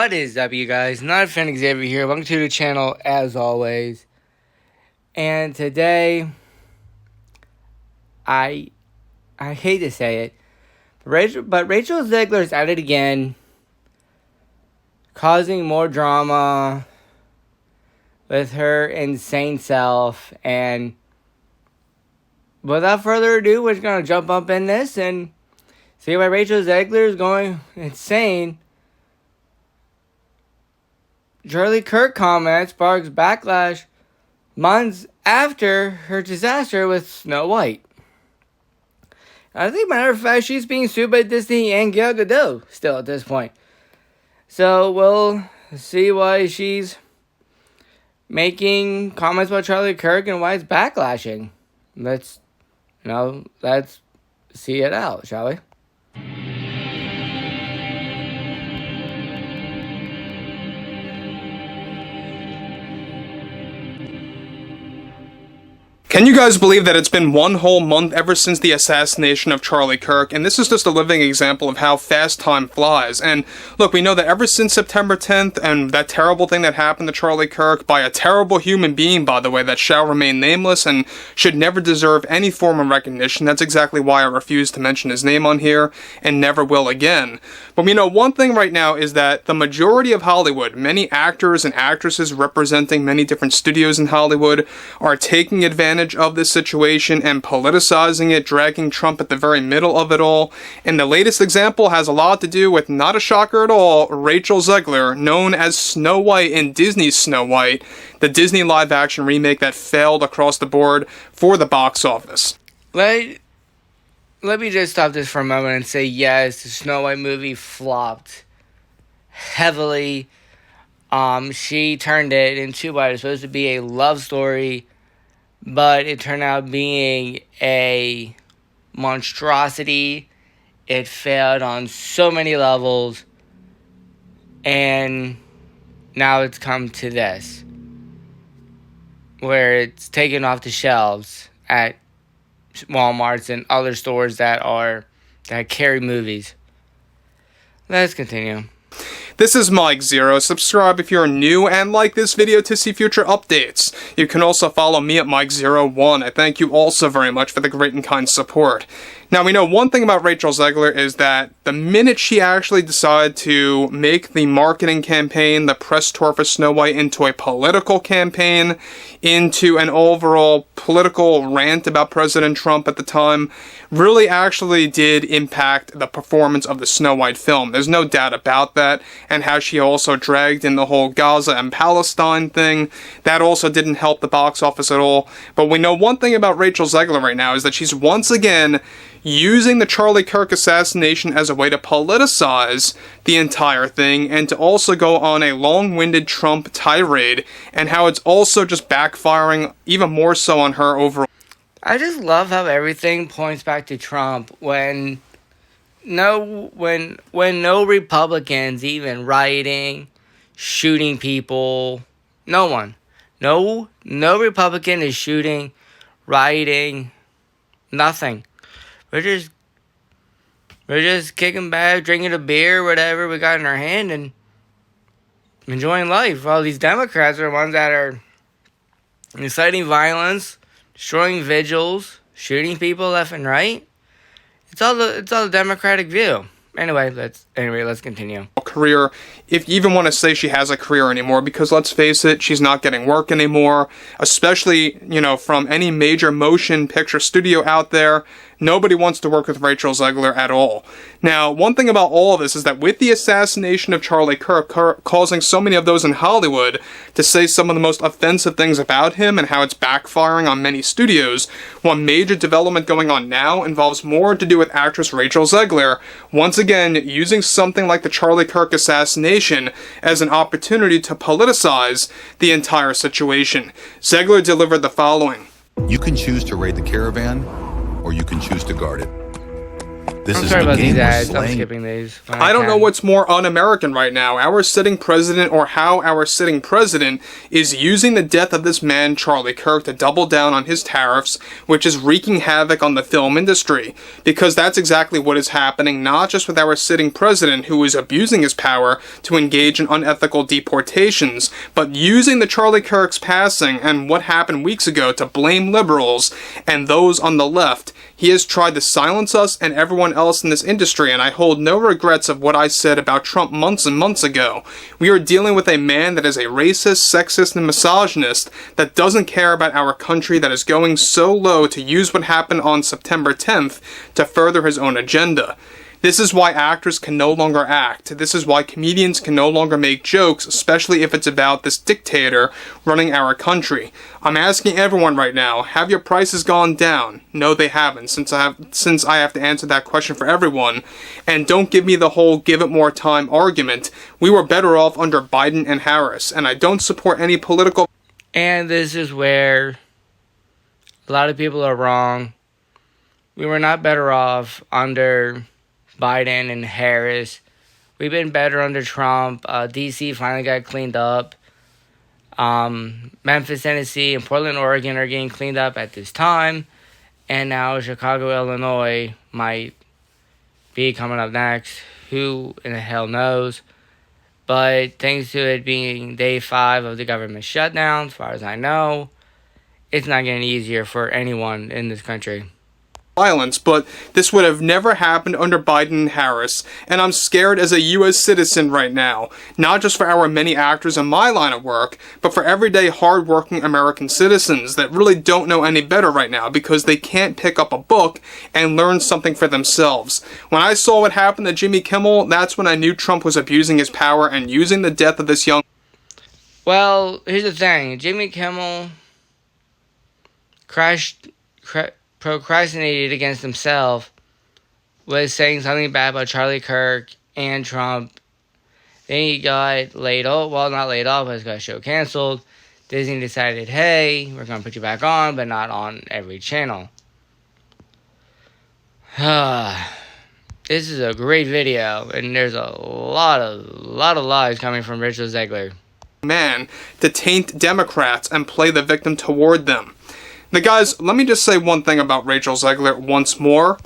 What is up, you guys? Not Fan Xavier here. Welcome to the channel, as always. And today, I hate to say it, but Rachel Zegler is at it again, causing more drama with her insane self. And without further ado, we're just gonna jump up in this and see why Rachel Zegler is going insane. Charlie Kirk comment sparks backlash months after her disaster with Snow White. I think, matter of fact, she's being sued by Disney and Gal Gadot still at this point. So we'll see why she's making comments about Charlie Kirk and why it's backlashing. Let's see it out, shall we? Can you guys believe that it's been one whole month ever since the assassination of Charlie Kirk? And this is just a living example of how fast time flies. And look, we know that ever since September 10th and that terrible thing that happened to Charlie Kirk by a terrible human being, by the way, that shall remain nameless and should never deserve any form of recognition. That's exactly why I refuse to mention his name on here and never will again. But we know one thing right now is that the majority of Hollywood, many actors and actresses representing many different studios in Hollywood, are taking advantage of this situation and politicizing it, dragging Trump at the very middle of it all. And the latest example has a lot to do with, not a shocker at all, Rachel Zegler, known as Snow White in Disney's Snow White, the Disney live-action remake that failed across the board for the box office. Let me just stop this for a moment and say, yes, the Snow White movie flopped heavily. She turned it into what was supposed to be a love story, but it turned out being a monstrosity. It failed on so many levels, and now it's come to this, where it's taken off the shelves at Walmarts and other stores that carry movies. Let's continue. This is Mike Zero. Subscribe if you're new and like this video to see future updates. You can also follow me at Mike01. I thank you also very much for the great and kind support. Now, we know one thing about Rachel Zegler is that the minute she actually decided to make the marketing campaign, the press tour for Snow White, into a political campaign, into an overall political rant about President Trump at the time, really actually did impact the performance of the Snow White film. There's no doubt about that. And how she also dragged in the whole Gaza and Palestine thing. That also didn't help the box office at all. But we know one thing about Rachel Zegler right now is that she's once again using the Charlie Kirk assassination as a way to politicize the entire thing and to also go on a long-winded Trump tirade, and how it's also just backfiring even more so on her overall. I just love how everything points back to Trump when no Republicans even rioting, shooting people. No Republican is shooting, rioting, nothing. We're just kicking back, drinking a beer, whatever we got in our hand, and enjoying life. While these Democrats are the ones that are inciting violence, destroying vigils, shooting people left and right. It's all the Democratic view. Anyway, let's continue. Career, if you even want to say she has a career anymore, because let's face it, she's not getting work anymore, especially, from any major motion picture studio out there. Nobody wants to work with Rachel Zegler at all. Now, one thing about all of this is that with the assassination of Charlie Kirk causing so many of those in Hollywood to say some of the most offensive things about him and how it's backfiring on many studios, one major development going on now involves more to do with actress Rachel Zegler, once again using something like the Charlie Kirk assassination as an opportunity to politicize the entire situation. Zegler delivered the following. You can choose to raid the caravan, or you can choose to guard it. This I'm is sorry the about these game we're ads. I'm slaying. skipping these. I don't know what's more un-American right now, our sitting president or how our sitting president is using the death of this man, Charlie Kirk, to double down on his tariffs, which is wreaking havoc on the film industry. Because that's exactly what is happening, not just with our sitting president, who is abusing his power to engage in unethical deportations, but using the Charlie Kirk's passing and what happened weeks ago to blame liberals and those on the left. He has tried to silence us and everyone else in this industry, and I hold no regrets of what I said about Trump months and months ago. We are dealing with a man that is a racist, sexist, and misogynist that doesn't care about our country, that is going so low to use what happened on September 10th to further his own agenda. This is why actors can no longer act. This is why comedians can no longer make jokes, especially if it's about this dictator running our country. I'm asking everyone right now, have your prices gone down? No, they haven't, since I have to answer that question for everyone. And don't give me the whole give it more time argument. We were better off under Biden and Harris, and I don't support any political... And this is where a lot of people are wrong. We were not better off under Biden and Harris. We've been better under Trump. DC finally got cleaned up. Memphis, Tennessee, and Portland, Oregon are getting cleaned up at this time. And now Chicago, Illinois might be coming up next. Who in the hell knows? But thanks to it being day 5 of the government shutdown, as far as I know, it's not getting easier for anyone in this country. Violence, but this would have never happened under Biden and Harris, and I'm scared as a U.S. citizen right now, not just for our many actors in my line of work, but for everyday hard-working American citizens that really don't know any better right now because they can't pick up a book and learn something for themselves. When I saw what happened to Jimmy Kimmel, that's when I knew Trump was abusing his power and using the death of this young... Well, here's the thing. Jimmy Kimmel procrastinated against himself, was saying something bad about Charlie Kirk and Trump. Then he got laid off. Well, not laid off, but got a show canceled. Disney decided, hey, we're going to put you back on, but not on every channel. This is a great video, and there's a lot of lies coming from Richard Zegler. Man, to taint Democrats and play the victim toward them. Now guys, let me just say one thing about Rachel Zegler once more,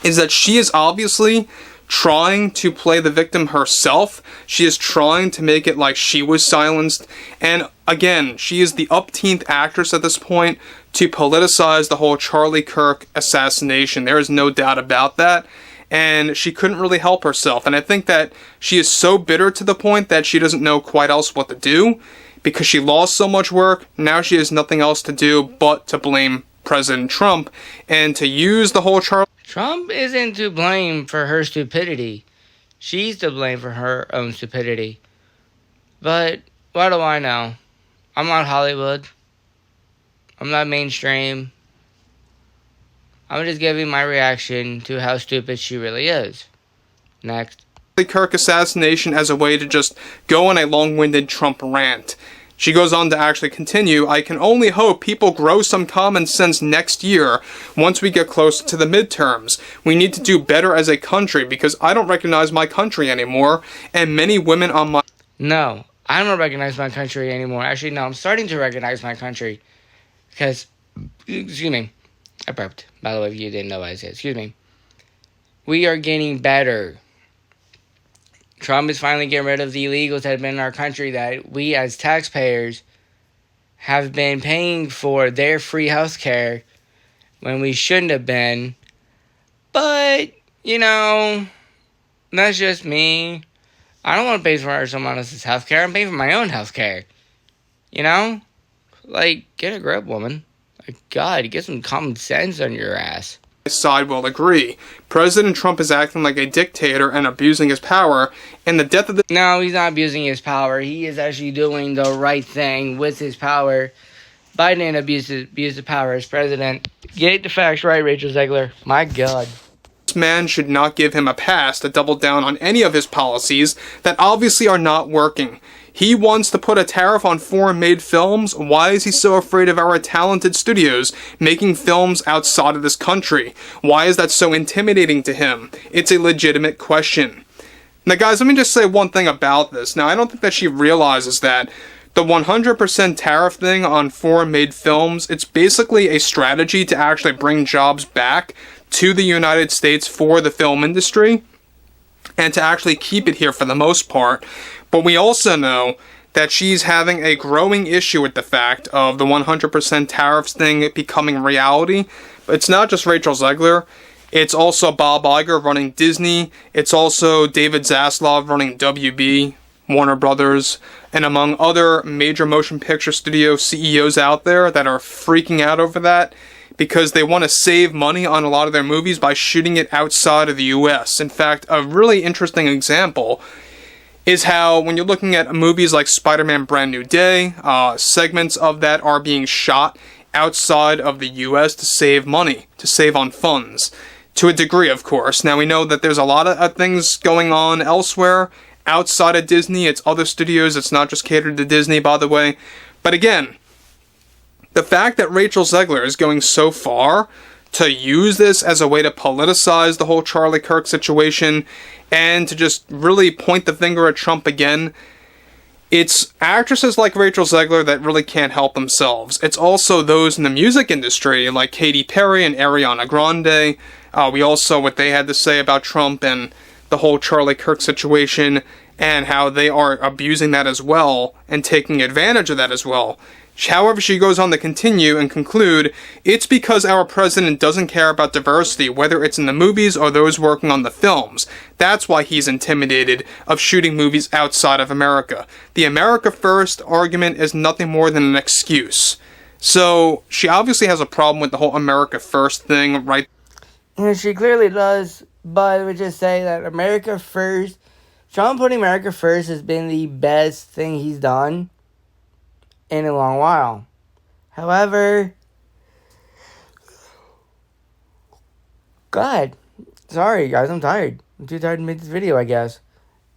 is that she is obviously trying to play the victim herself. She is trying to make it like she was silenced, and again, she is the upteenth actress at this point to politicize the whole Charlie Kirk assassination. There is no doubt about that, and she couldn't really help herself, and I think that she is so bitter to the point that she doesn't know quite else what to do. Because she lost so much work, now she has nothing else to do but to blame President Trump and to use the whole Trump isn't to blame for her stupidity. She's to blame for her own stupidity. But what do I know? I'm not Hollywood. I'm not mainstream. I'm just giving my reaction to how stupid she really is. Next. Kirk assassination as a way to just go on a long-winded Trump rant. She goes on to actually continue, I can only hope people grow some common sense next year once we get closer to the midterms. We need to do better as a country because I don't recognize my country anymore, and many women on my... No, I don't recognize my country anymore. Actually, no, I'm starting to recognize my country because, excuse me, I burped. By the way, if you didn't know what I said, excuse me. We are getting better. Trump is finally getting rid of the illegals that have been in our country that we as taxpayers have been paying for their free health care when we shouldn't have been. But, you know, that's just me. I don't want to pay for someone else's health care. I'm paying for my own health care. You know? Like, get a grip, woman. Like, God, get some common sense on your ass. Side will agree. President Trump is acting like a dictator and abusing his power, and the death of the... No, he's not abusing his power. He is actually doing the right thing with his power. Biden abused his power as president. Get the facts right, Rachel Zegler. My God. This this man should not give him a pass to double down on any of his policies that obviously are not working. He wants to put a tariff on foreign-made films. Why is he so afraid of our talented studios making films outside of this country? Why is that so intimidating to him? It's a legitimate question. Now, guys, let me just say one thing about this. Now, I don't think that she realizes that the 100% tariff thing on foreign-made films, it's basically a strategy to actually bring jobs back to the United States for the film industry and to actually keep it here for the most part. But we also know that she's having a growing issue with the fact of the 100% tariffs thing becoming reality. But it's not just Rachel Zegler. It's also Bob Iger running Disney. It's also David Zaslav running WB, Warner Brothers, and among other major motion picture studio CEOs out there that are freaking out over that because they want to save money on a lot of their movies by shooting it outside of the US. In fact, a really interesting example is how when you're looking at movies like Spider-Man Brand New Day, segments of that are being shot outside of the US to save money, to save on funds. To a degree, of course. Now, we know that there's a lot of things going on elsewhere outside of Disney. It's other studios. It's not just catered to Disney, by the way. But again, the fact that Rachel Zegler is going so far to use this as a way to politicize the whole Charlie Kirk situation and to just really point the finger at Trump again, it's actresses like Rachel Zegler that really can't help themselves. It's also those in the music industry like Katy Perry and Ariana Grande. We also, what they had to say about Trump and the whole Charlie Kirk situation and how they are abusing that as well and taking advantage of that as well. However, she goes on to continue and conclude, it's because our president doesn't care about diversity, whether it's in the movies or those working on the films. That's why he's intimidated of shooting movies outside of America. The America First argument is nothing more than an excuse. So, she obviously has a problem with the whole America First thing, right? And she clearly does, but I would just say that America First, Trump putting America First has been the best thing he's done in a long while. However, God, sorry guys, I'm tired. I'm too tired to make this video, I guess.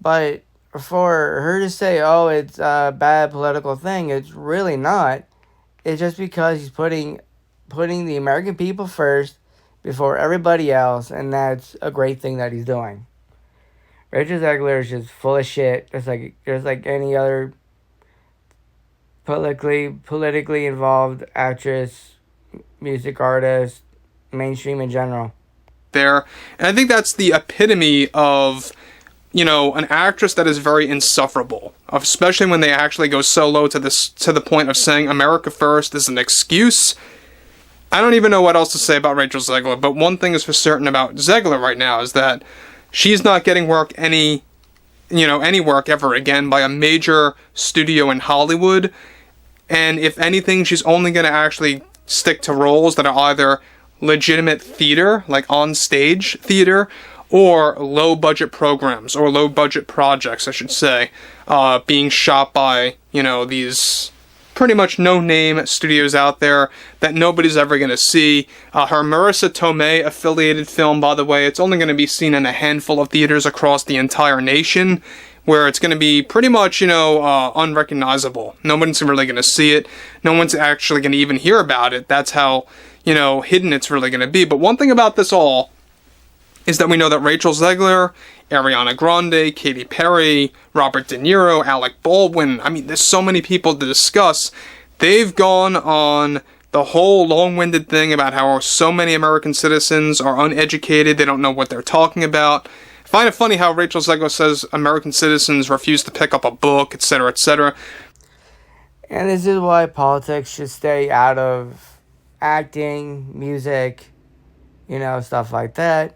But for her to say, oh, it's a bad political thing, it's really not. It's just because he's putting the American people first before everybody else, and that's a great thing that he's doing. Rachel Zegler is just full of shit, just like any other politically involved actress, music artist, mainstream in general. There, and I think that's the epitome of, an actress that is very insufferable, especially when they actually go so low to the point of saying America First is an excuse. I don't even know what else to say about Rachel Zegler, but one thing is for certain about Zegler right now is that she's not getting any work ever again by a major studio in Hollywood. And if anything, she's only going to actually stick to roles that are either legitimate theater, like on-stage theater, or low-budget programs, or low-budget projects, I should say, being shot by, these pretty much no-name studios out there that nobody's ever going to see. Her Marissa Tomei affiliated film, by the way, it's only going to be seen in a handful of theaters across the entire nation, where it's going to be pretty much, unrecognizable. Nobody's really going to see it. No one's actually going to even hear about it. That's how, hidden it's really going to be. But one thing about this all is that we know that Rachel Zegler, Ariana Grande, Katy Perry, Robert De Niro, Alec Baldwin, there's so many people to discuss. They've gone on the whole long-winded thing about how so many American citizens are uneducated, they don't know what they're talking about. I find it funny how Rachel Zegler says American citizens refuse to pick up a book, etc., etc. And this is why politics should stay out of acting, music, stuff like that.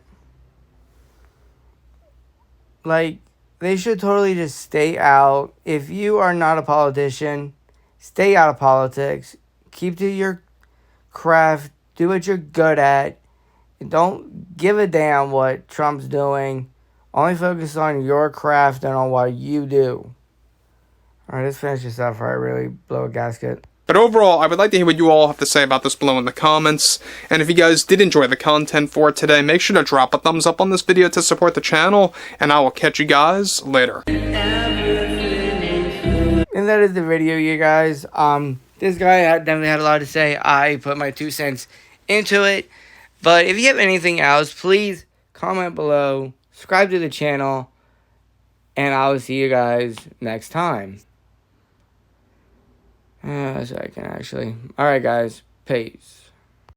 Like, they should totally just stay out. If you are not a politician, stay out of politics. Keep to your craft. Do what you're good at. Don't give a damn what Trump's doing. Only focus on your craft and on what you do. Alright, let's finish this up before I really blow a gasket. But overall, I would like to hear what you all have to say about this below in the comments. And if you guys did enjoy the content for today, make sure to drop a thumbs up on this video to support the channel. And I will catch you guys later. And that is the video, you guys. This guy definitely had a lot to say. I put my 2 cents into it. But if you have anything else, please comment below. Subscribe to the channel. And I will see you guys next time. So I can actually. Alright, guys. Peace.